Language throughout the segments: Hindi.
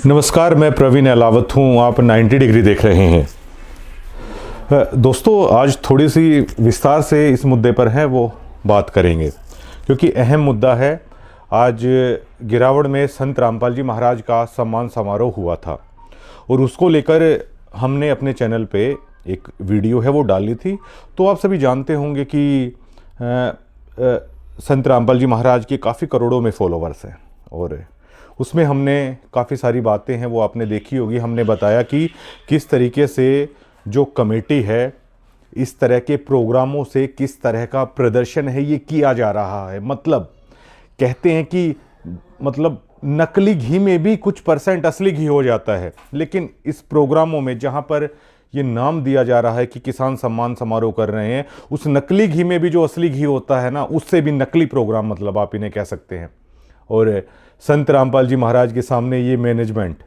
नमस्कार, मैं प्रवीण अहलावत हूँ। आप 90 डिग्री देख रहे हैं। दोस्तों, आज थोड़ी सी विस्तार से इस मुद्दे पर है वो बात करेंगे, क्योंकि अहम मुद्दा है। आज गिरावड़ में संत रामपाल जी महाराज का सम्मान समारोह हुआ था और उसको लेकर हमने अपने चैनल पे एक वीडियो है वो डाली थी। तो आप सभी जानते होंगे कि संत रामपाल जी महाराज के काफ़ी करोड़ों में फॉलोवर्स हैं और उसमें हमने काफ़ी सारी बातें हैं वो आपने देखी होगी। हमने बताया कि किस तरीके से जो कमेटी है इस तरह के प्रोग्रामों से किस तरह का प्रदर्शन है ये किया जा रहा है। मतलब कहते हैं कि नकली घी में भी कुछ % असली घी हो जाता है, लेकिन इस प्रोग्रामों में जहाँ पर ये नाम दिया जा रहा है कि किसान सम्मान समारोह कर रहे हैं, उस नकली घी में भी जो असली घी होता है ना, उससे भी नकली प्रोग्राम मतलब आप इन्हें कह सकते हैं। और संत रामपाल जी महाराज के सामने ये मैनेजमेंट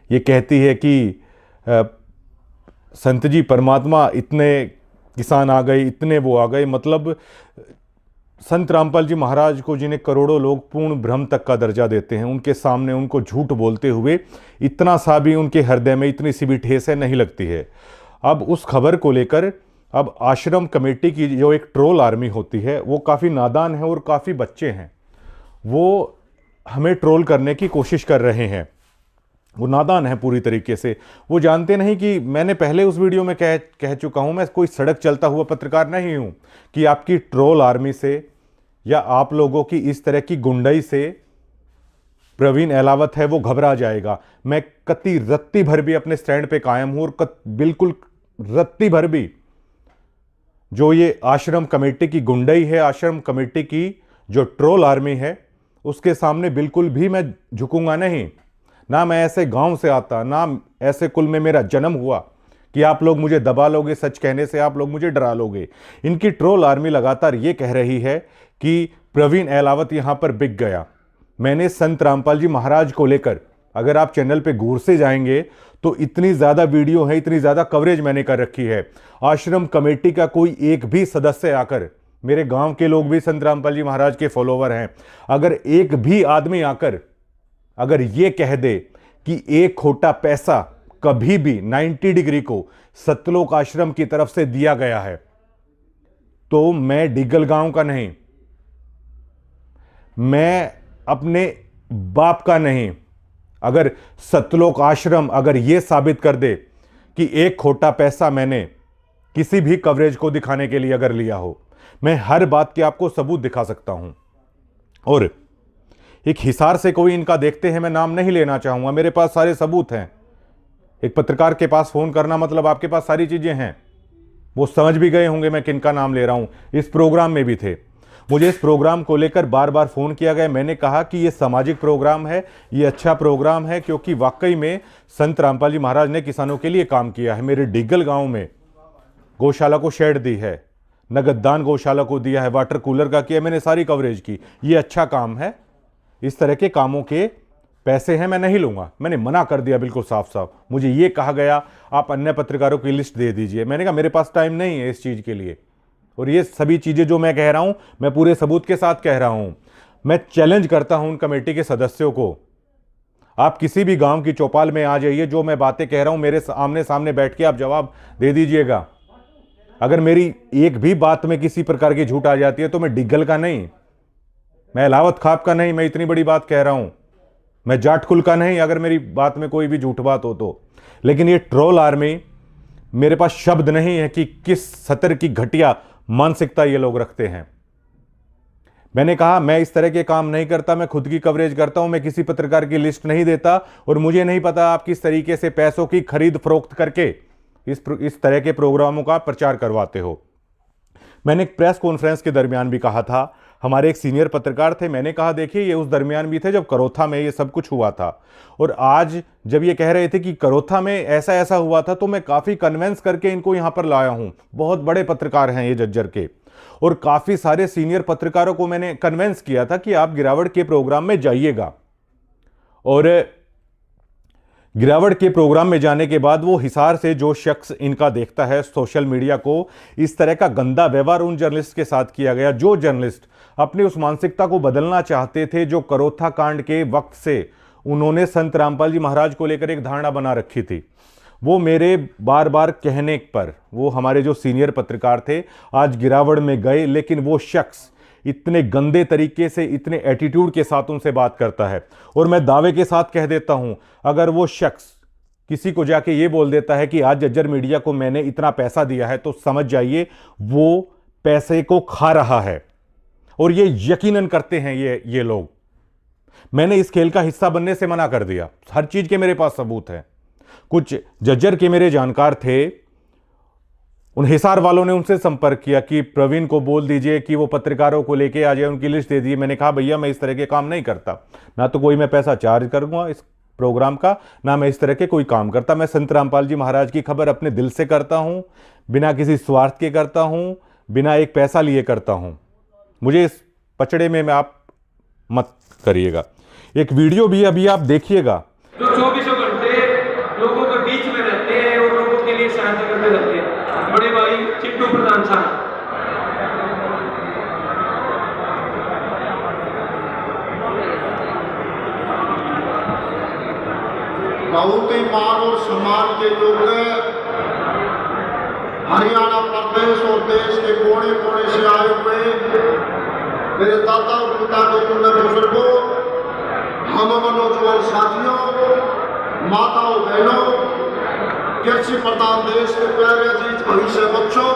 ये कहती है कि संत जी परमात्मा, इतने किसान आ गए, इतने वो आ गए। मतलब संत रामपाल जी महाराज को, जिन्हें करोड़ों लोग पूर्ण ब्रह्म तक का दर्जा देते हैं, उनके सामने उनको झूठ बोलते हुए इतना सा भी उनके हृदय में इतनी सी भी ठेस है नहीं लगती है। अब उस खबर को लेकर अब आश्रम कमेटी की जो एक ट्रोल आर्मी होती है वो काफ़ी नादान है और काफ़ी बच्चे हैं, वो हमें ट्रोल करने की कोशिश कर रहे हैं। वो नादान है पूरी तरीके से। वो जानते नहीं कि मैंने पहले उस वीडियो में कह चुका हूं, मैं कोई सड़क चलता हुआ पत्रकार नहीं हूं कि आपकी ट्रोल आर्मी से या आप लोगों की इस तरह की गुंडाई से प्रवीण अहलावत है वो घबरा जाएगा। मैं कति रत्ती भर भी अपने स्टैंड पे कायम हूं और बिल्कुल रत्ती भर भी जो ये आश्रम कमेटी की गुंडाई है, आश्रम कमेटी की जो ट्रोल आर्मी है, उसके सामने बिल्कुल भी मैं झुकूंगा नहीं। ना मैं ऐसे गांव से आता, ना ऐसे कुल में मेरा जन्म हुआ कि आप लोग मुझे दबा लोगे, सच कहने से आप लोग मुझे डरा लोगे। इनकी ट्रोल आर्मी लगातार ये कह रही है कि प्रवीण अहलावत यहां पर बिक गया। मैंने संत रामपाल जी महाराज को लेकर, अगर आप चैनल पे गौर से जाएंगे तो इतनी ज्यादा वीडियो है, इतनी ज्यादा कवरेज मैंने कर रखी है। आश्रम कमेटी का कोई एक भी सदस्य आकर, मेरे गांव के लोग भी संत रामपाल जी महाराज के फॉलोवर हैं, अगर एक भी आदमी आकर अगर ये कह दे कि एक खोटा पैसा कभी भी 90 डिग्री को सतलोक आश्रम की तरफ से दिया गया है, तो मैं डिगल गांव का नहीं, मैं अपने बाप का नहीं। अगर सतलोक आश्रम अगर यह साबित कर दे कि एक खोटा पैसा मैंने किसी भी कवरेज को दिखाने के लिए अगर लिया हो, मैं हर बात के आपको सबूत दिखा सकता हूं। और एक हिसार से कोई इनका देखते हैं, मैं नाम नहीं लेना चाहूंगा, मेरे पास सारे सबूत हैं। एक पत्रकार के पास फोन करना मतलब आपके पास सारी चीजें हैं। वो समझ भी गए होंगे मैं किनका नाम ले रहा हूं। इस प्रोग्राम में भी थे। मुझे इस प्रोग्राम को लेकर बार बार फोन किया गया। मैंने कहा कि यह सामाजिक प्रोग्राम है, यह अच्छा प्रोग्राम है, क्योंकि वाकई में संत रामपाल जी महाराज ने किसानों के लिए काम किया है। मेरे डिगल गांव में गौशाला को शेड दी है, नगद दान गौशाला को दिया है, वाटर कूलर का किया, मैंने सारी कवरेज की। ये अच्छा काम है। इस तरह के कामों के पैसे हैं, मैं नहीं लूंगा। मैंने मना कर दिया बिल्कुल साफ साफ। मुझे ये कहा गया आप अन्य पत्रकारों की लिस्ट दे दीजिए। मैंने कहा मेरे पास टाइम नहीं है इस चीज के लिए। और ये सभी चीजें जो मैं कह रहा हूं, मैं पूरे सबूत के साथ कह रहा हूं। मैं चैलेंज करता हूं उन कमेटी के सदस्यों को, आप किसी भी गांव की चौपाल में आ जाइए, जो मैं बातें कह रहा हूं मेरे आमने सामने बैठ के आप जवाब दे दीजिएगा। अगर मेरी एक भी बात में किसी प्रकार की झूठ आ जाती है तो मैं डिगल का नहीं, मैं अहलावत खाप का नहीं, मैं इतनी बड़ी बात कह रहा हूं, मैं जाट कुल का नहीं, अगर मेरी बात में कोई भी झूठ बात हो तो। लेकिन ये ट्रोल आर्मी, मेरे पास शब्द नहीं है कि किस सतर की घटिया मानसिकता ये लोग रखते हैं। मैंने कहा मैं इस तरह के काम नहीं करता, मैं खुद की कवरेज करता हूं, मैं किसी पत्रकार की लिस्ट नहीं देता। और मुझे नहीं पता आप किस तरीके से पैसों की खरीद फरोख्त करके इस तरह के प्रोग्रामों का प्रचार करवाते हो। मैंने एक प्रेस कॉन्फ्रेंस के दरमियान भी कहा था, हमारे एक सीनियर पत्रकार थे, मैंने कहा देखिए ये उस दरमियान भी थे जब करोथा में ये सब कुछ हुआ था। और आज जब ये कह रहे थे कि करोथा में ऐसा ऐसा हुआ था, तो मैं काफ़ी कन्वेंस करके इनको यहाँ पर लाया हूँ। बहुत बड़े पत्रकार हैं ये जज्जर के, और काफ़ी सारे सीनियर पत्रकारों को मैंने कन्वेंस किया था कि आप गिरावड़ के प्रोग्राम में जाइएगा। और गिरावट के प्रोग्राम में जाने के बाद वो हिसार से जो शख्स इनका देखता है सोशल मीडिया को, इस तरह का गंदा व्यवहार उन जर्नलिस्ट के साथ किया गया, जो जर्नलिस्ट अपनी उस मानसिकता को बदलना चाहते थे, जो करोथा कांड के वक्त से उन्होंने संत रामपाल जी महाराज को लेकर एक धारणा बना रखी थी। वो मेरे बार बार कहने पर, वो हमारे जो सीनियर पत्रकार थे आज गिरावट में गए, लेकिन वो शख्स इतने गंदे तरीके से, इतने एटीट्यूड के साथ उनसे बात करता है। और मैं दावे के साथ कह देता हूं, अगर वो शख्स किसी को जाके ये बोल देता है कि आज जज्जर मीडिया को मैंने इतना पैसा दिया है, तो समझ जाइए वो पैसे को खा रहा है। और ये यकीनन करते हैं ये लोग। मैंने इस खेल का हिस्सा बनने से मना कर दिया, हर चीज के मेरे पास सबूत है। कुछ जज्जर के मेरे जानकार थे, उन हिसार वालों ने उनसे संपर्क किया कि प्रवीण को बोल दीजिए कि वो पत्रकारों को लेके आ जाए, उनकी लिस्ट दे दी। मैंने कहा भैया मैं इस तरह के काम नहीं करता, ना तो कोई मैं पैसा चार्ज करूंगा इस प्रोग्राम का, ना मैं इस तरह के कोई काम करता। मैं संत रामपाल जी महाराज की खबर अपने दिल से करता हूं, बिना किसी स्वार्थ के करता हूं, बिना एक पैसा लिए करता हूं। मुझे इस पचड़े में आप मत करिएगा। एक वीडियो भी अभी आप देखिएगा। जो 24 घंटे लोगों के बीच में रहते हैं और लोगों के लिए सहायता करते रहते हैं, बड़े भाई चिट्टू प्रधान साहब। बहुत ही मान और सम्मान के लोग हरियाणा प्रदेश और देश के कोने कोने से आए हुए मेरे दादा और पिता के तुल्य बुजुर्गों, हम नौजवान साथियों, माताओं बहनों, कृषि प्रधान देश के प्यारे अजीज भविष्य बच्चों,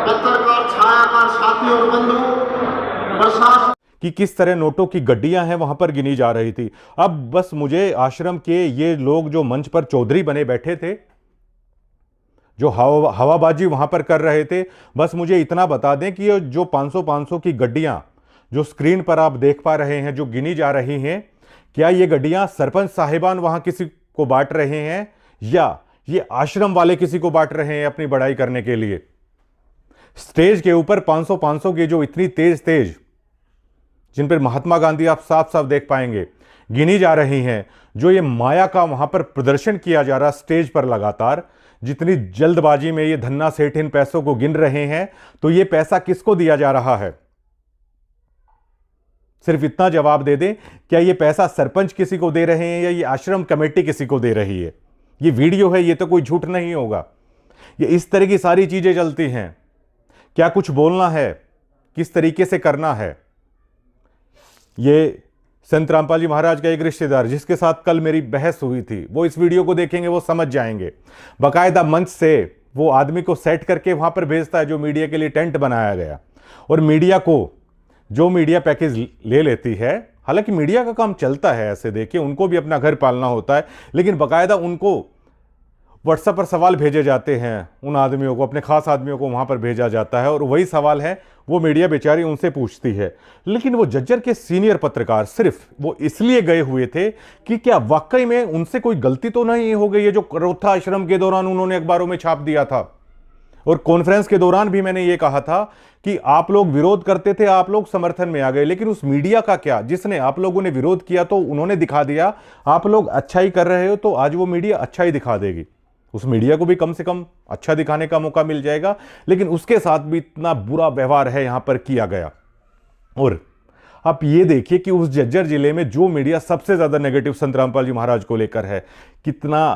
पत्रकार छायाकार साथी और बंधु, प्रशासन कि किस तरह नोटों की गड्डियां हैं वहां पर गिनी जा रही थी। अब बस मुझे आश्रम के ये लोग जो मंच पर चौधरी बने बैठे थे, जो हवाबाजी वहां पर कर रहे थे, बस मुझे इतना बता दें कि ये जो 500 की गड्डियां जो स्क्रीन पर आप देख पा रहे हैं, जो गिनी जा रही हैं, क्या ये गड्डियां सरपंच साहिबान वहां किसी को बांट रहे हैं या ये आश्रम वाले किसी को बांट रहे हैं अपनी बड़ाई करने के लिए? स्टेज के ऊपर 500 की जो इतनी तेज जिन पर महात्मा गांधी आप साफ साफ देख पाएंगे गिनी जा रही हैं, जो ये माया का वहां पर प्रदर्शन किया जा रहा स्टेज पर लगातार, जितनी जल्दबाजी में ये धन्ना सेठ इन पैसों को गिन रहे हैं, तो ये पैसा किसको दिया जा रहा है? सिर्फ इतना जवाब दे दें, क्या ये पैसा सरपंच किसी को दे रहे हैं या ये आश्रम कमेटी किसी को दे रही है? ये वीडियो है, ये तो कोई झूठ नहीं होगा। ये इस तरह की सारी चीजें चलती हैं। क्या कुछ बोलना है, किस तरीके से करना है। ये संत रामपाल जी महाराज का एक रिश्तेदार जिसके साथ कल मेरी बहस हुई थी, वो इस वीडियो को देखेंगे, वो समझ जाएंगे। बाकायदा मंच से वो आदमी को सेट करके वहां पर भेजता है जो मीडिया के लिए टेंट बनाया गया, और मीडिया को जो मीडिया पैकेज ले लेती है, हालांकि मीडिया का काम चलता है ऐसे, देखिए उनको भी अपना घर पालना होता है, लेकिन बाकायदा उनको व्हाट्सएप पर सवाल भेजे जाते हैं, उन आदमियों को, अपने खास आदमियों को वहां पर भेजा जाता है, और वही सवाल है वो मीडिया बेचारी उनसे पूछती है। लेकिन वो जज्जर के सीनियर पत्रकार सिर्फ वो इसलिए गए हुए थे कि क्या वाकई में उनसे कोई गलती तो नहीं हो गई है जो करोथा आश्रम के दौरान उन्होंने अखबारों में छाप दिया था। और कॉन्फ्रेंस के दौरान भी मैंने ये कहा था कि आप लोग विरोध करते थे, आप लोग समर्थन में आ गए, लेकिन उस मीडिया का क्या, जिसने आप लोगों ने विरोध किया तो उन्होंने दिखा दिया आप लोग अच्छा ही कर रहे हो, तो आज वो मीडिया अच्छा ही दिखा देगी। उस मीडिया को भी कम से कम अच्छा दिखाने का मौका मिल जाएगा, लेकिन उसके साथ भी इतना बुरा व्यवहार है यहां पर किया गया। और आप ये देखिए कि उस जज्जर जिले में जो मीडिया सबसे ज्यादा नेगेटिव संत रामपाल जी महाराज को लेकर है, कितना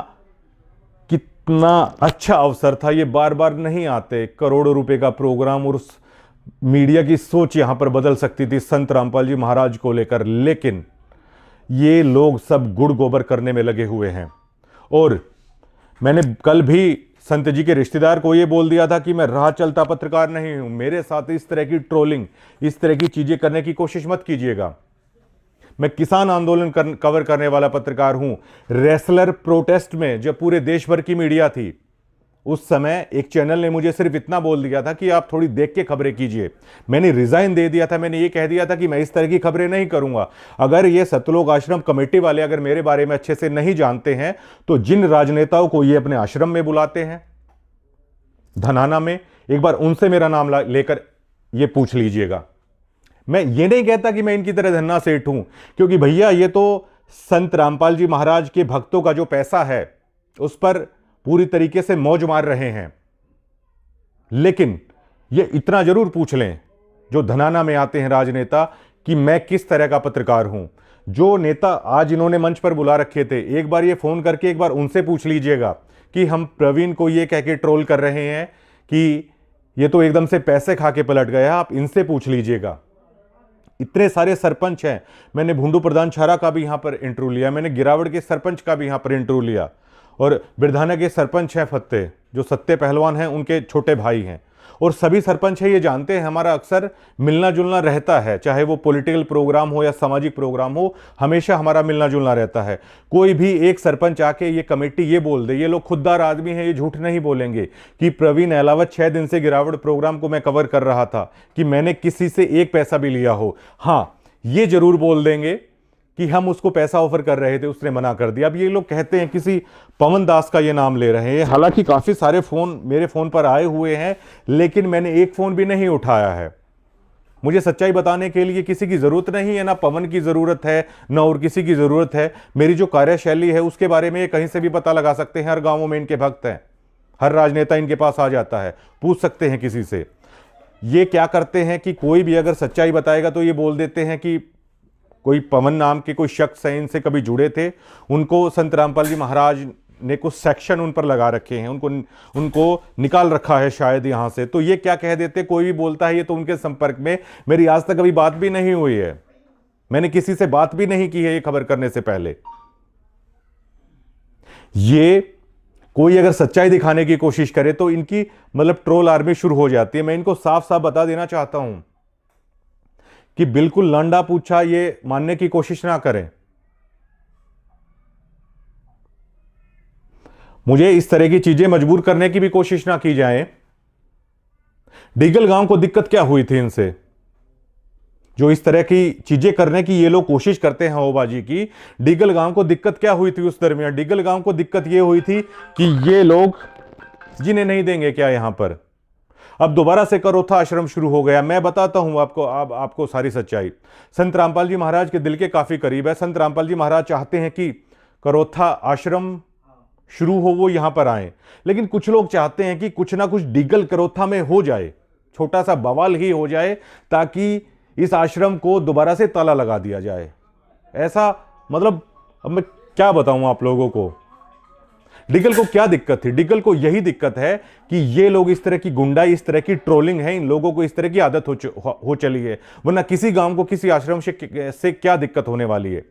अच्छा अवसर था। ये बार बार नहीं आते, करोड़ों रुपए का प्रोग्राम, और उस मीडिया की सोच यहां पर बदल सकती थी संत रामपाल जी महाराज को लेकर, लेकिन ये लोग सब गुड़ गोबर करने में लगे हुए हैं। और मैंने कल भी संत जी के रिश्तेदार को ये बोल दिया था कि मैं राह चलता पत्रकार नहीं हूं, मेरे साथ इस तरह की ट्रोलिंग, इस तरह की चीजें करने की कोशिश मत कीजिएगा। मैं किसान आंदोलन कवर करने वाला पत्रकार हूं। रेसलर प्रोटेस्ट में जब पूरे देश भर की मीडिया थी, उस समय एक चैनल ने मुझे सिर्फ इतना बोल दिया था कि आप थोड़ी देख के खबरें कीजिए। मैंने रिजाइन दे दिया था, मैंने ये कह दिया था कि मैं इस तरह की खबरें नहीं करूंगा। अगर ये सतलोक आश्रम कमेटी वाले अगर मेरे बारे में अच्छे से नहीं जानते हैं, तो जिन राजनेताओं को ये अपने आश्रम में बुलाते हैं धनाना में, एक बार उनसे मेरा नाम लेकर ये पूछ लीजिएगा। मैं ये नहीं कहता कि मैं इनकी तरह धन्ना सेठ हूं, क्योंकि भैया ये तो संत रामपाल जी महाराज के भक्तों का जो पैसा है उस पर पूरी तरीके से मौज मार रहे हैं। लेकिन ये इतना जरूर पूछ लें जो धनाना में आते हैं राजनेता, कि मैं किस तरह का पत्रकार हूं। जो नेता आज इन्होंने मंच पर बुला रखे थे, एक बार ये फोन करके एक बार उनसे पूछ लीजिएगा कि हम प्रवीण को ये कह के ट्रोल कर रहे हैं कि ये तो एकदम से पैसे खा के पलट गया, आप इनसे पूछ लीजिएगा। इतने सारे सरपंच हैं, मैंने भूंडू प्रधान छारा का भी यहां पर इंटरव्यू लिया, मैंने गिरावड़ के सरपंच का भी यहां पर इंटरव्यू लिया, और बिरधाना के सरपंच हैं फत्ते, जो सत्ते पहलवान हैं, उनके छोटे भाई हैं, और सभी सरपंच हैं, ये जानते हैं हमारा अक्सर मिलना जुलना रहता है, चाहे वो पॉलिटिकल प्रोग्राम हो या सामाजिक प्रोग्राम हो, हमेशा हमारा मिलना जुलना रहता है। कोई भी एक सरपंच आके ये कमेटी ये बोल दे, ये लोग खुददार आदमी हैं, ये झूठ नहीं बोलेंगे कि प्रवीण अहलावत 6 दिन से गिरावट प्रोग्राम को मैं कवर कर रहा था कि मैंने किसी से एक पैसा भी लिया हो। हाँ, ये जरूर बोल देंगे कि हम उसको पैसा ऑफर कर रहे थे, उसने मना कर दिया। अब ये लोग कहते हैं किसी पवन दास का ये नाम ले रहे हैं, हालांकि काफी सारे फोन मेरे फोन पर आए हुए हैं, लेकिन मैंने एक फोन भी नहीं उठाया है। मुझे सच्चाई बताने के लिए किसी की जरूरत नहीं है, ना पवन की जरूरत है, ना और किसी की जरूरत है। मेरी जो कार्यशैली है उसके बारे में कहीं से भी पता लगा सकते हैं, हर गांवों में इनके भक्त हैं, हर राजनेता इनके पास आ जाता है, पूछ सकते हैं किसी से। ये क्या करते हैं कि कोई भी अगर सच्चाई बताएगा तो ये बोल देते हैं कि कोई पवन नाम के कोई शख्स हैं, इनसे कभी जुड़े थे, उनको संत रामपाल जी महाराज ने कुछ सेक्शन उन पर लगा रखे हैं, उनको निकाल रखा है शायद यहां से। तो ये क्या कह देते, कोई भी बोलता है ये तो उनके संपर्क में, मेरी आज तक कभी बात भी नहीं हुई है, मैंने किसी से बात भी नहीं की है ये खबर करने से पहले। ये कोई अगर सच्चाई दिखाने की कोशिश करे तो इनकी मतलब ट्रोल आर्मी शुरू हो जाती है। मैं इनको साफ साफ बता देना चाहता हूं कि बिल्कुल लंडा पूछा ये मानने की कोशिश ना करें। मुझे इस तरह की चीजें मजबूर करने की भी कोशिश ना की जाए। डिगल गांव को दिक्कत क्या हुई थी इनसे, जो इस तरह की चीजें करने की ये लोग कोशिश करते हैं होबाजी की। डिगल गांव को दिक्कत क्या हुई थी उस दरमियान? डिगल गांव को दिक्कत ये हुई थी कि ये लोग जिन्हें नहीं देंगे क्या यहां पर। अब दोबारा से करोथा आश्रम शुरू हो गया। मैं बताता हूं आपको सारी सच्चाई। संत रामपाल जी महाराज के दिल के काफी करीब है। संत रामपाल जी महाराज चाहते हैं कि करोथा आश्रम शुरू हो, वो यहां पर आए, लेकिन कुछ लोग चाहते हैं कि कुछ ना कुछ डिगल करोथा में हो जाए, छोटा सा बवाल ही हो जाए, ताकि इस आश्रम को दोबारा से ताला लगा दिया जाए। ऐसा मतलब अब मैं क्या बताऊं आप लोगों को। डिगल को क्या दिक्कत थी? डिगल को यही दिक्कत है कि ये लोग इस तरह की गुंडाई, इस तरह की ट्रोलिंग है, इन लोगों को इस तरह की आदत हो चली है, वरना किसी गांव को किसी आश्रम से क्या दिक्कत होने वाली है।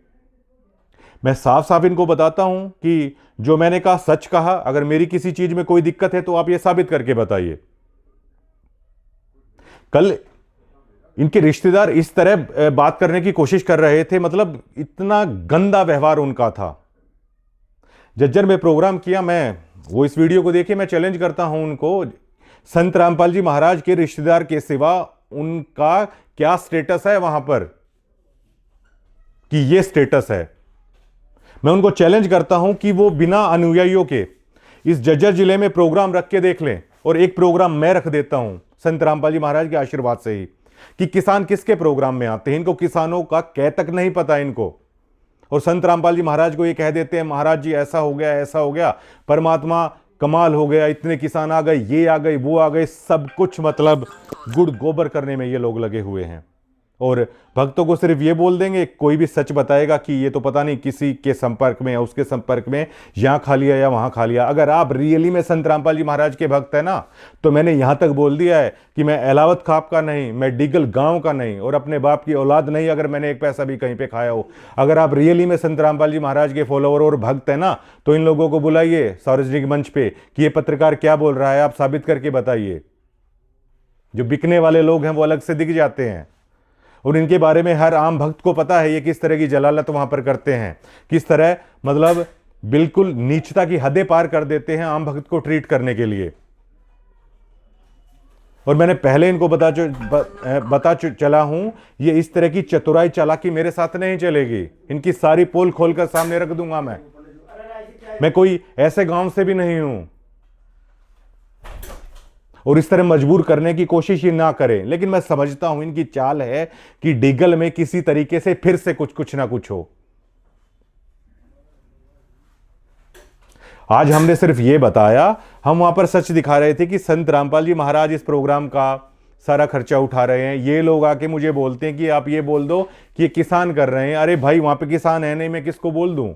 मैं साफ साफ इनको बताता हूं कि जो मैंने कहा सच कहा। अगर मेरी किसी चीज में कोई दिक्कत है तो आप ये साबित करके बताइए। कल इनके रिश्तेदार इस तरह बात करने की कोशिश कर रहे थे, मतलब इतना गंदा व्यवहार उनका था। जज्जर में प्रोग्राम किया, मैं वो इस वीडियो को देखिए, मैं चैलेंज करता हूं उनको, संत रामपाल जी महाराज के रिश्तेदार के सिवा उनका क्या स्टेटस है वहां पर कि ये स्टेटस है। मैं उनको चैलेंज करता हूं कि वो बिना अनुयायियों के इस जज्जर जिले में प्रोग्राम रख के देख लें, और एक प्रोग्राम मैं रख देता हूं संत रामपाल जी महाराज के आशीर्वाद से ही, कि किसान किसके प्रोग्राम में आते हैं। इनको किसानों का कह तक नहीं पता इनको, और संत रामपाल जी महाराज को ये कह देते हैं महाराज जी ऐसा हो गया, ऐसा हो गया, परमात्मा कमाल हो गया, इतने किसान आ गए, ये आ गए, वो आ गए, सब कुछ मतलब गुड़ गोबर करने में ये लोग लगे हुए हैं। और भक्तों को सिर्फ ये बोल देंगे, कोई भी सच बताएगा कि ये तो पता नहीं किसी के संपर्क में या उसके संपर्क में, यहां खा लिया या वहां खा लिया। अगर आप रियली में संत रामपाल जी महाराज के भक्त है ना, तो मैंने यहां तक बोल दिया है कि मैं अहलावत खाप का नहीं, मैं डिगल गांव का नहीं, और अपने बाप की औलाद नहीं अगर मैंने एक पैसा भी कहीं पे खाया हो। अगर आप रियली में संत रामपाल जी महाराज के फॉलोअर और भक्त है ना, तो इन लोगों को बुलाइए सार्वजनिक मंच पे कि ये पत्रकार क्या बोल रहा है, आप साबित करके बताइए। जो बिकने वाले लोग हैं वो अलग से दिख जाते हैं, और इनके बारे में हर आम भक्त को पता है ये किस तरह की जलालत वहां पर करते हैं, किस तरह मतलब बिल्कुल नीचता की हदें पार कर देते हैं आम भक्त को ट्रीट करने के लिए। और मैंने पहले इनको बता चला हूं, ये इस तरह की चतुराई चालाकी मेरे साथ नहीं चलेगी। इनकी सारी पोल खोलकर सामने रख दूंगा। मैं कोई ऐसे गांव से भी नहीं हूं, और इस तरह मजबूर करने की कोशिश ही ना करें। लेकिन मैं समझता हूं इनकी चाल है कि डिगल में किसी तरीके से फिर से कुछ ना कुछ हो। आज हमने सिर्फ ये बताया, हम वहां पर सच दिखा रहे थे कि संत रामपाल जी महाराज इस प्रोग्राम का सारा खर्चा उठा रहे हैं। ये लोग आके मुझे बोलते हैं कि आप ये बोल दो कि ये किसान कर रहे हैं। अरे भाई, वहां पे किसान है नहीं, मैं किसको बोल दूं?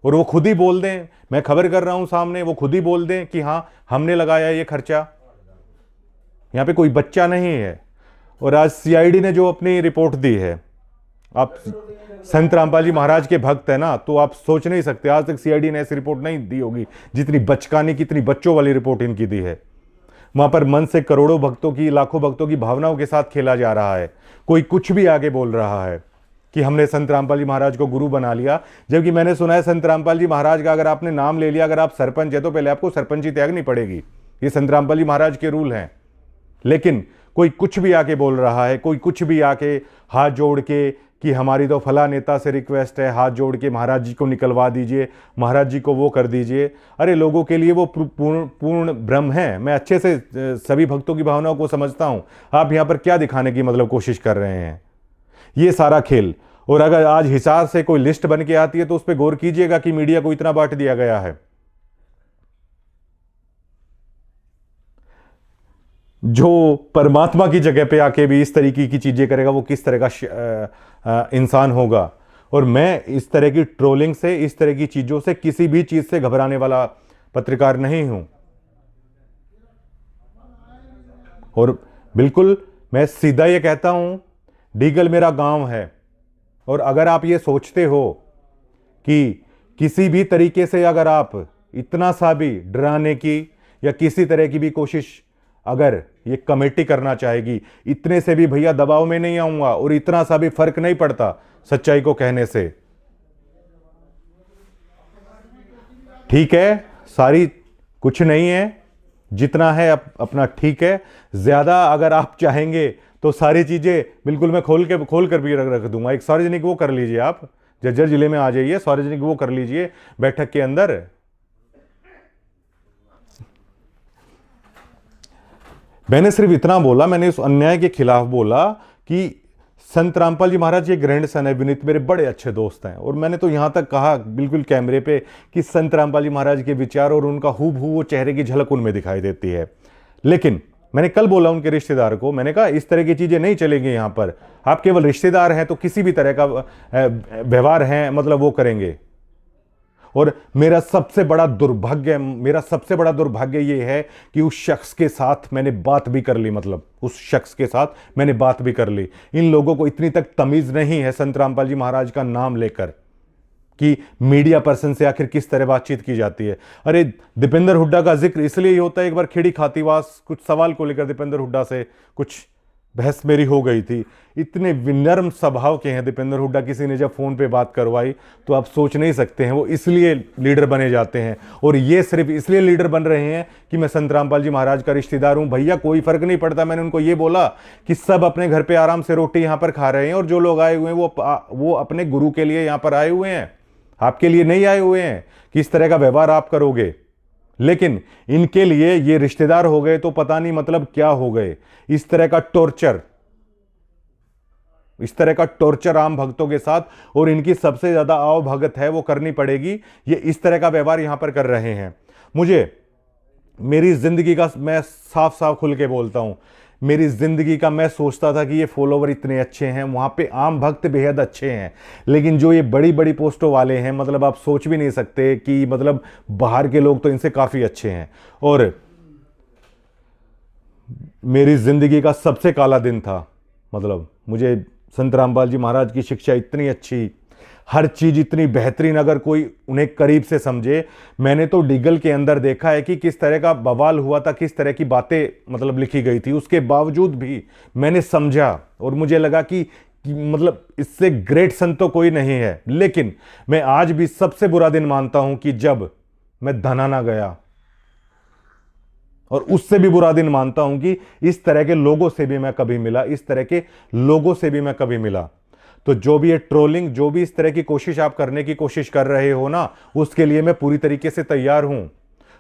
और वो खुद ही बोल दें, मैं खबर कर रहा हूं सामने, वो खुद ही बोल दें कि हाँ हमने लगाया ये खर्चा। यहां पे कोई बच्चा नहीं है। और आज सीआईडी ने जो अपनी रिपोर्ट दी है, आप संत रामपाल जी महाराज के भक्त है ना, तो आप सोच नहीं सकते आज तक सीआईडी ने ऐसी रिपोर्ट नहीं दी होगी जितनी बचकानी, कितनी बच्चों वाली रिपोर्ट इनकी दी है। वहां पर मन से करोड़ों भक्तों की, लाखों भक्तों की भावनाओं के साथ खेला जा रहा है। कोई कुछ भी आगे बोल रहा है कि हमने संत रामपाल जी महाराज को गुरु बना लिया, जबकि मैंने सुना है संत रामपाल जी महाराज का अगर आपने नाम ले लिया, अगर आप सरपंच है तो पहले आपको सरपंची त्यागनी पड़ेगी। ये संत रामपाल जी महाराज के रूल हैं। लेकिन कोई कुछ भी आके बोल रहा है, कोई कुछ भी आके हाथ जोड़ के कि हमारी तो फला नेता से रिक्वेस्ट है, हाथ जोड़ के महाराज जी को निकलवा दीजिए, महाराज जी को वो कर दीजिए। अरे लोगों के लिए वो पूर्ण भ्रम है। मैं अच्छे से सभी भक्तों की भावनाओं को समझता हूं। आप यहां पर क्या दिखाने की मतलब कोशिश कर रहे हैं? ये सारा खेल। और अगर आज हिसार से कोई लिस्ट बन के आती है तो उस पर गौर कीजिएगा कि मीडिया को इतना बांट दिया गया है। जो परमात्मा की जगह पे आके भी इस तरीके की चीजें करेगा, वो किस तरह का इंसान होगा। और मैं इस तरह की ट्रोलिंग से, इस तरह की चीजों से, किसी भी चीज से घबराने वाला पत्रकार नहीं हूं। और बिल्कुल मैं सीधा ये कहता हूं, डीगल मेरा गांव है। और अगर आप ये सोचते हो कि किसी भी तरीके से अगर आप इतना सा भी डराने की या किसी तरह की भी कोशिश अगर ये कमेटी करना चाहेगी, इतने से भी भैया दबाव में नहीं आऊंगा। और इतना सा भी फर्क नहीं पड़ता सच्चाई को कहने से। ठीक है, सारी कुछ नहीं है, जितना है अपना ठीक है। ज्यादा अगर आप चाहेंगे तो सारी चीजें बिल्कुल मैं खोल कर भी रख दूंगा। एक सार्वजनिक वो कर लीजिए, आप जज्जर जिले में आ जाइए, सार्वजनिक वो कर लीजिए बैठक के अंदर। मैंने सिर्फ इतना बोला, मैंने उस अन्याय के खिलाफ बोला कि संत रामपाल जी महाराज के ग्रैंडसन है विनीत, मेरे बड़े अच्छे दोस्त हैं। और मैंने तो यहां तक कहा बिल्कुल कैमरे पे कि संत रामपाल जी महाराज के विचार और उनका हूबहू वो चेहरे की झलक उनमें दिखाई देती है। लेकिन मैंने कल बोला उनके रिश्तेदार को, मैंने कहा इस तरह की चीजें नहीं चलेंगी यहां पर। आप केवल रिश्तेदार हैं तो किसी भी तरह का व्यवहार है मतलब वो करेंगे। और मेरा सबसे बड़ा दुर्भाग्य ये है कि उस शख्स के साथ मैंने बात भी कर ली, मतलब उस शख्स के साथ मैंने बात भी कर ली। इन लोगों को इतनी तक तमीज नहीं है संत रामपाल जी महाराज का नाम लेकर कि मीडिया पर्सन से आखिर किस तरह बातचीत की जाती है। अरे दीपेंद्र हुड्डा का जिक्र इसलिए ही होता है, एक बार खेड़ी खातीवास कुछ सवाल को लेकर दीपेंद्र हुड्डा से कुछ बहस मेरी हो गई थी। इतने विनम्र स्वभाव के हैं दीपेंद्र हुड्डा, किसी ने जब फोन पे बात करवाई तो आप सोच नहीं सकते हैं, वो इसलिए लीडर बने जाते हैं। और ये सिर्फ इसलिए लीडर बन रहे हैं कि मैं संत रामपाल जी महाराज का रिश्तेदार हूं। भैया कोई फर्क नहीं पड़ता। मैंने उनको ये बोला कि सब अपने घर पे आराम से रोटी यहां पर खा रहे हैं, और जो लोग आए हुए हैं वो अपने गुरु के लिए यहां पर आए हुए हैं, आपके लिए नहीं आए हुए हैं कि इस तरह का व्यवहार आप करोगे। लेकिन इनके लिए ये रिश्तेदार हो गए तो पता नहीं मतलब क्या हो गए। इस तरह का टॉर्चर आम भक्तों के साथ, और इनकी सबसे ज्यादा आओ भगत है वो करनी पड़ेगी। ये इस तरह का व्यवहार यहां पर कर रहे हैं। मुझे मेरी जिंदगी का, मैं साफ साफ खुल के बोलता हूं, मेरी जिंदगी का मैं सोचता था कि ये फॉलोवर इतने अच्छे हैं, वहां पे आम भक्त बेहद अच्छे हैं। लेकिन जो ये बड़ी बड़ी पोस्टों वाले हैं, मतलब आप सोच भी नहीं सकते कि मतलब बाहर के लोग तो इनसे काफी अच्छे हैं। और मेरी जिंदगी का सबसे काला दिन था, मतलब मुझे संत रामपाल जी महाराज की शिक्षा इतनी अच्छी, हर चीज इतनी बेहतरीन, अगर कोई उन्हें करीब से समझे। मैंने तो डीगल के अंदर देखा है कि किस तरह का बवाल हुआ था, किस तरह की बातें मतलब लिखी गई थी, उसके बावजूद भी मैंने समझा और मुझे लगा कि मतलब इससे ग्रेट संत तो कोई नहीं है। लेकिन मैं आज भी सबसे बुरा दिन मानता हूं कि जब मैं धनाना गया, और उससे भी बुरा दिन मानता हूं कि इस तरह के लोगों से भी मैं कभी मिला, इस तरह के लोगों से भी मैं कभी मिला। तो जो भी ये ट्रोलिंग, जो भी इस तरह की कोशिश आप करने की कोशिश कर रहे हो ना, उसके लिए मैं पूरी तरीके से तैयार हूं।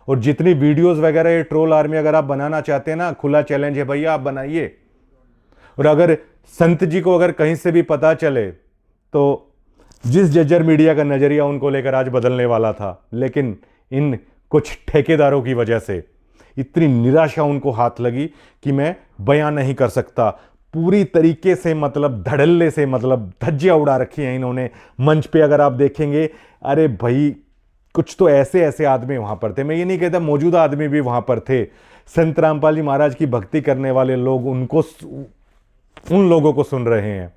और जितनी वीडियोस वगैरह ये ट्रोल आर्मी अगर आप बनाना चाहते हैं ना, खुला चैलेंज है भैया, आप बनाइए। और अगर संत जी को अगर कहीं से भी पता चले तो जिस जज्जर मीडिया का नजरिया उनको लेकर आज बदलने वाला था, लेकिन इन कुछ ठेकेदारों की वजह से, इतनी निराशा उनको हाथ लगी कि मैं बयां नहीं कर सकता। पूरी तरीके से मतलब धड़ल्ले से मतलब धज्जियां उड़ा रखी हैं इन्होंने मंच पे, अगर आप देखेंगे। अरे भाई, कुछ तो ऐसे ऐसे आदमी वहां पर थे, मैं ये नहीं कहता मौजूदा आदमी भी वहां पर थे, संत रामपाल जी महाराज की भक्ति करने वाले लोग उन लोगों को सुन रहे हैं।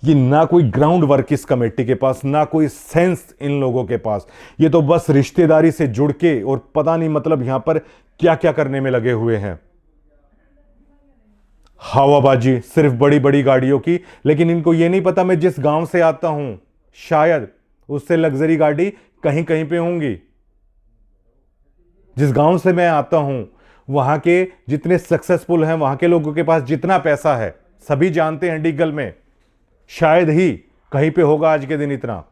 ये ना कोई ग्राउंड वर्क इस कमेटी के पास, ना कोई सेंस इन लोगों के पास। ये तो बस रिश्तेदारी से जुड़ के और पता नहीं मतलब यहां पर क्या क्या करने में लगे हुए हैं। हवाबाजी सिर्फ बड़ी बड़ी गाड़ियों की, लेकिन इनको यह नहीं पता मैं जिस गांव से आता हूं शायद उससे लग्जरी गाड़ी कहीं कहीं पे होंगी। जिस गांव से मैं आता हूं वहां के जितने सक्सेसफुल हैं, वहां के लोगों के पास जितना पैसा है, सभी जानते हैं डिगल में शायद ही कहीं पे होगा आज के दिन इतना।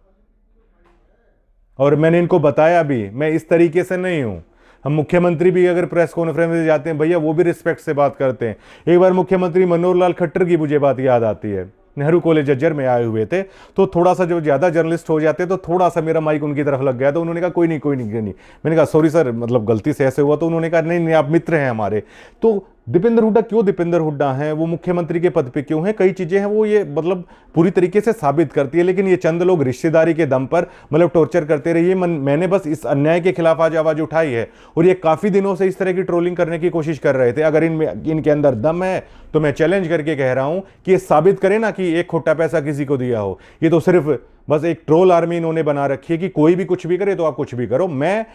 और मैंने इनको बताया भी, मैं इस तरीके से नहीं हूं। हम मुख्यमंत्री भी अगर प्रेस कॉन्फ्रेंस में जाते हैं भैया, वो भी रिस्पेक्ट से बात करते हैं। एक बार मुख्यमंत्री मनोहर लाल खट्टर की मुझे बात याद आती है, नेहरू कॉलेज जज्जर में आए हुए थे, तो थोड़ा सा जो ज्यादा जर्नलिस्ट हो जाते तो थोड़ा सा मेरा माइक उनकी तरफ लग गया, तो उन्होंने कहा कोई नहीं कोई नहीं कोई नहीं। मैंने कहा सॉरी सर, मतलब गलती से ऐसे हुआ। तो उन्होंने कहा नहीं नहीं आप मित्र हैं हमारे। तो दीपेंद्र हुड्डा क्यों दीपेंद्र हुड्डा हैं, वो मुख्यमंत्री के पद पे क्यों हैं, कई चीजें हैं वो ये मतलब पूरी तरीके से साबित करती है। लेकिन ये चंद लोग रिश्तेदारी के दम पर मतलब टॉर्चर करते रहिए। मैंने बस इस अन्याय के खिलाफ आज आवाज उठाई है, और ये काफी दिनों से इस तरह की ट्रोलिंग करने की कोशिश कर रहे थे। अगर इनके अंदर दम है तो मैं चैलेंज करके कह रहा हूं कि ये साबित करें ना कि एक खोटा पैसा किसी को दिया हो। ये तो सिर्फ बस एक ट्रोल आर्मी इन्होंने बना रखी है कि कोई भी कुछ भी करे तो आप कुछ भी करो। मैं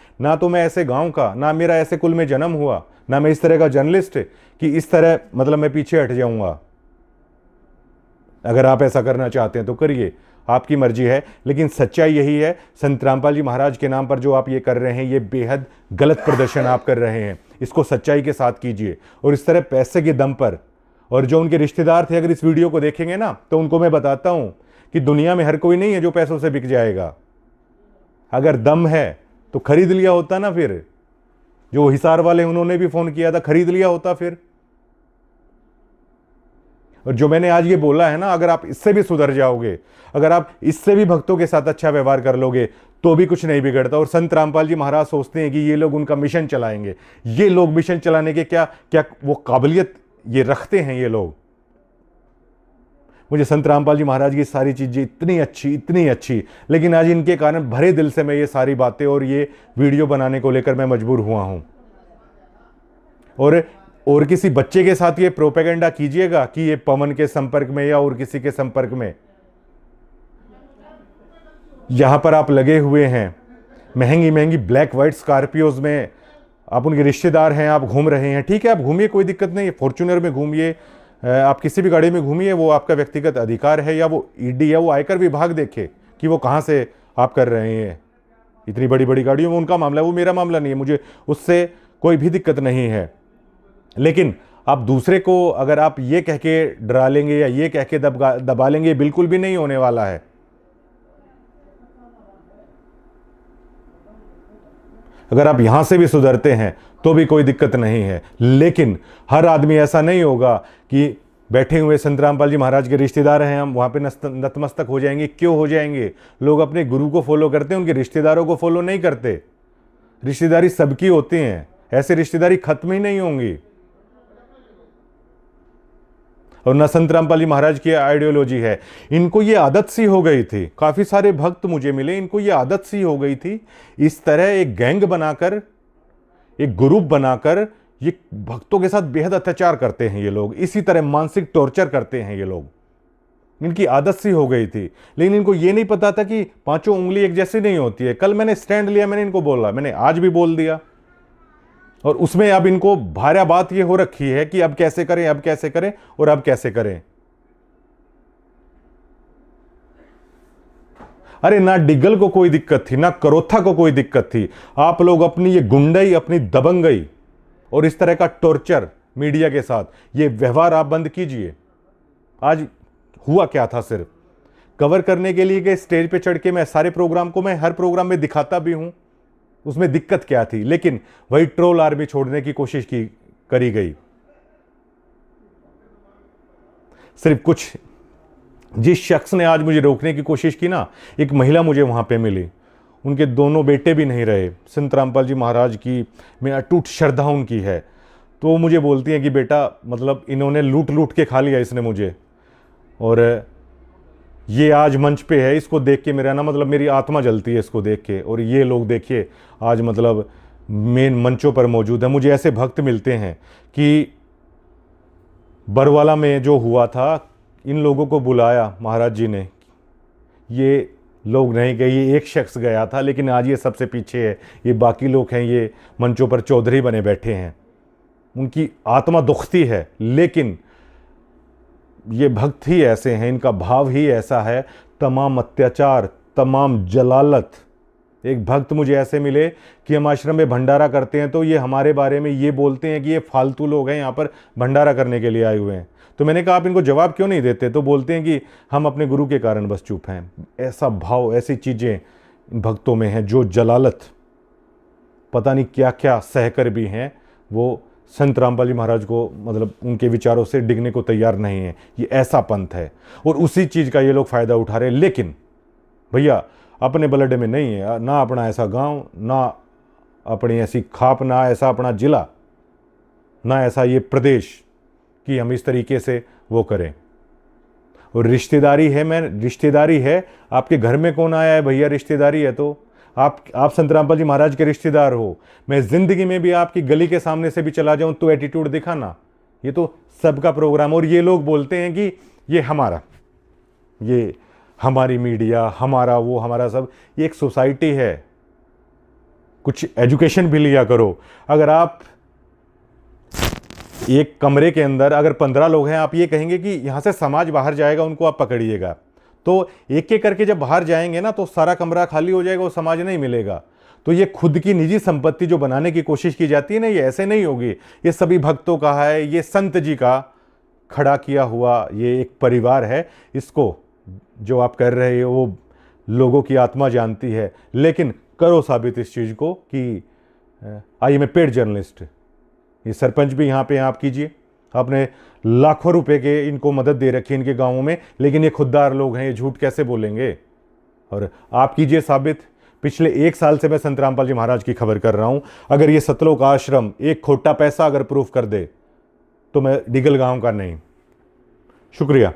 ऐसे गांव का, ना मेरा ऐसे कुल में जन्म हुआ, ना मैं इस तरह का जर्नलिस्ट कि इस तरह मतलब मैं पीछे हट जाऊंगा। अगर आप ऐसा करना चाहते हैं तो करिए, आपकी मर्जी है। लेकिन सच्चाई यही है, संत रामपाल जी महाराज के नाम पर जो आप ये कर रहे हैं, ये बेहद गलत प्रदर्शन आप कर रहे हैं। इसको सच्चाई के साथ कीजिए। और इस तरह पैसे के दम पर, और जो उनके रिश्तेदार थे अगर इस वीडियो को देखेंगे ना, तो उनको मैं बताता हूं कि दुनिया में हर कोई नहीं है जो पैसों से बिक जाएगा। अगर दम है तो खरीद लिया होता ना, फिर जो हिसार वाले उन्होंने भी फोन किया था, खरीद लिया होता फिर। और जो मैंने आज ये बोला है ना, अगर आप इससे भी सुधर जाओगे, अगर आप इससे भी भक्तों के साथ अच्छा व्यवहार कर लोगे, तो भी कुछ नहीं बिगड़ता। और संत रामपाल जी महाराज सोचते हैं कि ये लोग उनका मिशन चलाएंगे। ये लोग मिशन चलाने के क्या क्या वो काबिलियत ये रखते हैं ये लोग। मुझे संत रामपाल जी महाराज की सारी चीजें इतनी अच्छी, लेकिन आज इनके कारण भरे दिल से मैं ये सारी बातें और ये वीडियो बनाने को लेकर मैं मजबूर हुआ हूं। और किसी बच्चे के साथ ये प्रोपेगेंडा कीजिएगा कि ये पवन के संपर्क में या और किसी के संपर्क में, यहां पर आप लगे हुए हैं महंगी महंगी ब्लैक व्हाइट स्कॉर्पियोज में, आप उनके रिश्तेदार हैं, आप घूम रहे हैं, ठीक है आप घूमिए, कोई दिक्कत नहीं है। फॉर्च्यूनर में घूमिए, आप किसी भी गाड़ी में घूमिए, वो आपका व्यक्तिगत अधिकार है। या वो ईडी या वो आयकर विभाग देखे कि वो कहां से आप कर रहे हैं। इतनी बड़ी बड़ी गाड़ियों में उनका मामला है, वो मेरा मामला नहीं है, मुझे उससे कोई भी दिक्कत नहीं है। लेकिन आप दूसरे को अगर आप ये कह के डरा लेंगे या ये कह के दबा लेंगे, बिल्कुल भी नहीं होने वाला है। अगर आप यहां से भी सुधरते हैं तो भी कोई दिक्कत नहीं है। लेकिन हर आदमी ऐसा नहीं होगा कि बैठे हुए संत रामपाल जी महाराज के रिश्तेदार हैं, हम वहां पे नतमस्तक हो जाएंगे। क्यों हो जाएंगे? लोग अपने गुरु को फॉलो करते हैं, उनके रिश्तेदारों को फॉलो नहीं करते। रिश्तेदारी सबकी होती है, ऐसे रिश्तेदारी खत्म ही नहीं होंगी। और न संत रामपाल जी महाराज की आइडियोलॉजी है, इनको ये आदत सी हो गई थी। काफी सारे भक्त मुझे मिले, इनको ये आदत सी हो गई थी इस तरह एक गैंग बनाकर, एक ग्रुप बनाकर ये भक्तों के साथ बेहद अत्याचार करते हैं। ये लोग इसी तरह मानसिक टॉर्चर करते हैं। ये लोग, इनकी आदत सी हो गई थी। लेकिन इनको ये नहीं पता था कि पांचों उंगली एक जैसी नहीं होती है। कल मैंने स्टैंड लिया, मैंने इनको बोला, मैंने आज भी बोल दिया। और उसमें अब इनको भारी बात ये हो रखी है कि अब कैसे करें, अब कैसे करें और अब कैसे करें। अरे ना डिग्गल को कोई दिक्कत थी, ना करोथा को कोई दिक्कत थी। आप लोग अपनी ये गुंडई, अपनी दबंगई और इस तरह का टॉर्चर मीडिया के साथ, ये व्यवहार आप बंद कीजिए। आज हुआ क्या था, सिर्फ कवर करने के लिए कि स्टेज पे चढ़ के मैं सारे प्रोग्राम को, मैं हर प्रोग्राम में दिखाता भी हूं, उसमें दिक्कत क्या थी। लेकिन वही ट्रोल आर्मी छोड़ने की कोशिश करी गई। सिर्फ कुछ जिस शख्स ने आज मुझे रोकने की कोशिश की ना, एक महिला मुझे वहां पे मिली, उनके दोनों बेटे भी नहीं रहे। संत रामपाल जी महाराज की में अटूट श्रद्धा उनकी है। तो वो मुझे बोलती हैं कि बेटा मतलब इन्होंने लूट लूट के खा लिया इसने मुझे, और ये आज मंच पे है, इसको देख के मेरा ना मतलब मेरी आत्मा जलती है इसको देख के। और ये लोग देखिए आज मतलब मेन मंचों पर मौजूद है। मुझे ऐसे भक्त मिलते हैं कि बरवाला में जो हुआ था, इन लोगों को बुलाया महाराज जी ने, ये लोग नहीं गए, ये एक शख्स गया था, लेकिन आज ये सबसे पीछे है। ये बाकी लोग हैं, ये मंचों पर चौधरी बने बैठे हैं, उनकी आत्मा दुखती है। लेकिन ये भक्त ही ऐसे हैं, इनका भाव ही ऐसा है। तमाम अत्याचार, तमाम जलालत। एक भक्त मुझे ऐसे मिले कि हम आश्रम में भंडारा करते हैं तो ये हमारे बारे में ये बोलते हैं कि ये फालतू लोग हैं, यहाँ पर भंडारा करने के लिए आए हुए हैं। तो मैंने कहा आप इनको जवाब क्यों नहीं देते? तो बोलते हैं कि हम अपने गुरु के कारण बस चुप हैं। ऐसा भाव, ऐसी चीज़ें इन भक्तों में हैं, जो जलालत पता नहीं क्या क्या सहकर भी हैं, वो संत रामपाल जी महाराज को मतलब उनके विचारों से डिगने को तैयार नहीं है। ये ऐसा पंथ है और उसी चीज़ का ये लोग फ़ायदा उठा रहे हैं। लेकिन भैया अपने बलडे में नहीं है ना अपना ऐसा गांव, ना अपनी ऐसी खाप, ना ऐसा अपना ज़िला, ना ऐसा ये प्रदेश कि हम इस तरीके से वो करें। और रिश्तेदारी है, आपके घर में कौन आया है भैया? रिश्तेदारी है तो आप संत रामपाल जी महाराज के रिश्तेदार हो। मैं ज़िंदगी में भी आपकी गली के सामने से भी चला जाऊं तो एटीट्यूड दिखाना, ये तो सबका प्रोग्राम। और ये लोग बोलते हैं कि ये हमारा, ये हमारी मीडिया, हमारा वो, हमारा सब। ये एक सोसाइटी है, कुछ एजुकेशन भी लिया करो। अगर आप एक कमरे के अंदर अगर 15 लोग हैं, आप ये कहेंगे कि यहाँ से समाज बाहर जाएगा, उनको आप पकड़िएगा, तो एक एक करके जब बाहर जाएंगे ना तो सारा कमरा खाली हो जाएगा और समाज नहीं मिलेगा। तो ये खुद की निजी संपत्ति जो बनाने की कोशिश की जाती है ना, ये ऐसे नहीं होगी। ये सभी भक्तों का है, ये संत जी का खड़ा किया हुआ ये एक परिवार है। इसको जो आप कर रहे हो वो लोगों की आत्मा जानती है। लेकिन करो साबित इस चीज़ को कि आइए मैं पेड जर्नलिस्ट, ये सरपंच भी यहाँ पे आप कीजिए। आपने लाखों रुपए के इनको मदद दे रखी है इनके गांवों में, लेकिन ये खुददार लोग हैं, ये झूठ कैसे बोलेंगे? और आप कीजिए साबित। पिछले 1 साल से मैं संत रामपाल जी महाराज की खबर कर रहा हूं। अगर ये सतलोक आश्रम एक खोटा पैसा अगर प्रूफ कर दे तो मैं डिगल गांव का नहीं। शुक्रिया।